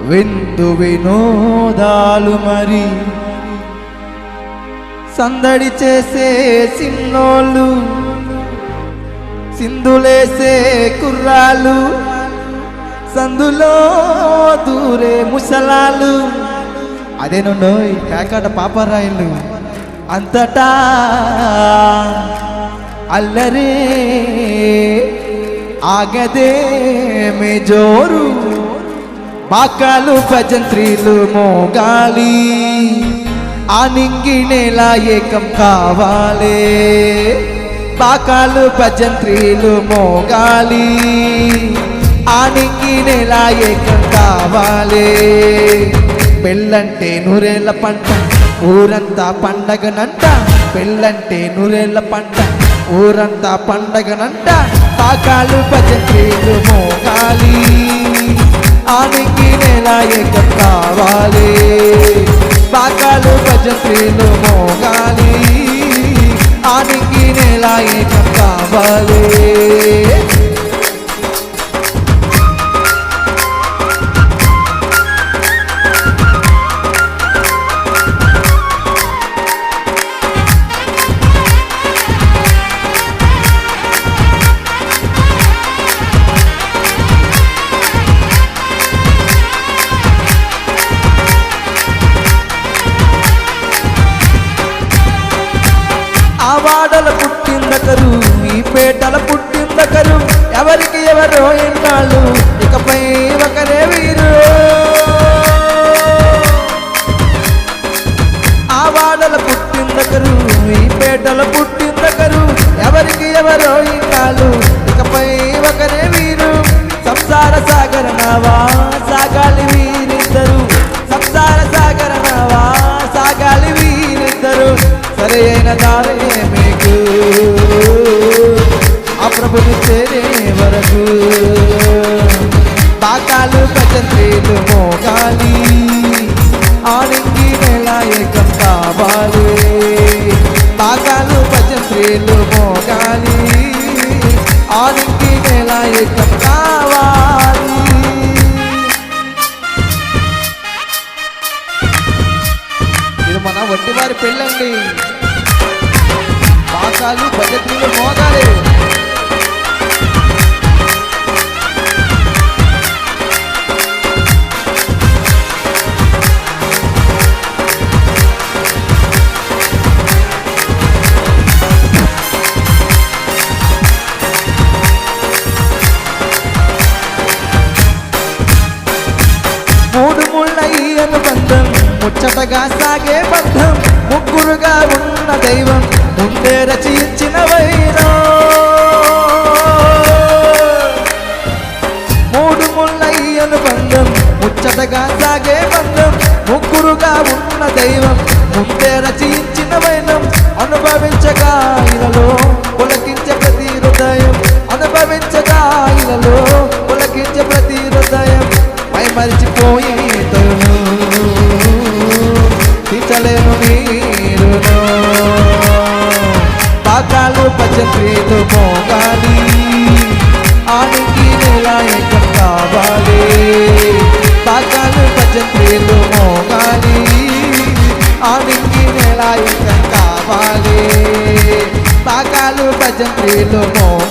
విందు వినోదాలు మరి సందడి చేసే సిన్నోళ్ళు, సింధులేసే కుర్రాళ్ళు, సందులో దూరే ముసలాలు, అదేనుండోయ్ కాకాట పాపరాయిలు, అంతటా అల్లరే ఆగదే మే జోరు, బాకాలు భజంత్రీలు మోగాలి, ఆనింగినేల ఏకం కావాలే, బాకాలు భజంత్రీలు మోగాలి, ఆనింగినేల ఏకం కావాలే. పెళ్ళంటే నూరేళ్ల పంట ఊరంతా పండగనంట, పెళ్ళంటే నూరేళ్ల పంట ఊరంతా పండగనంట, బాకాలు భజంత్రీలు మోగాలి, ఆనింగినేల ఏకం కావాలి, బాకాలు భజంత్రీలు మోగాలి, ఆనింగినేల ఏకం కావాలి. వాడల పుట్టిందకరు, ఈ పేటల పుట్టిందకరు, ఎవరికి ఎవరో ఎన్నాళ్ళు ఇకపై ఒకరే వీరు. ఆ వాడల పుట్టిందకరు, ఈ పేటల పుట్టిందకరు, ఎవరికి ఎవరో ఎన్నాళ్ళు ఇకపై ఒకరే వీరు. సంసార సాగర నావా సాగాలి వీరిద్దరు, సంసార సాగర నావా సాగాలి వీరిద్దరు, సరే అయిన దారే మీకు ఆ ప్రభుని చేరే వరకు, బాకాలు భజంత్రీలు మోగాలి, ఆనింగినేల ఏకం కావాలి, బాకాలు భజంత్రీలు మోగాలి, ఆనింగినేల ఏకం కావాలి. ఇది మన వట్టివారి పెళ్ళండి, బాకాలు భజంత్రీలు మోగాలి. మూడు ముళ్ళయ్యను బంధం ముచ్చటగా సాగే బంధం, ముగ్గురుగా ఉన్న దైవం ముందే రచించిన వైరం. మూడు ముళ్ళయ్యను బంధం ముచ్చటగా సాగే బంధం, ముగ్గురుగా ఉన్న దైవం ముందే రచించిన వైరం. అనుభవించగా ఇలలో పులకించే ప్రతి హృదయం, అనుభవించగా ఇలలో పులకించే ప్రతి హృదయం, పై మరిచిపోయే తరుణం తీర్చలేను నీరును, బాకాలు భజంత్రీలు మోగాలి, ఆనింగినేల ఏకం కావాలి, బాకాలు భజంత్రీలు మోగాలి, ఆనింగినేల ఏకం కావాలి, బాకాలు భజంత్రీలు మోగాలి.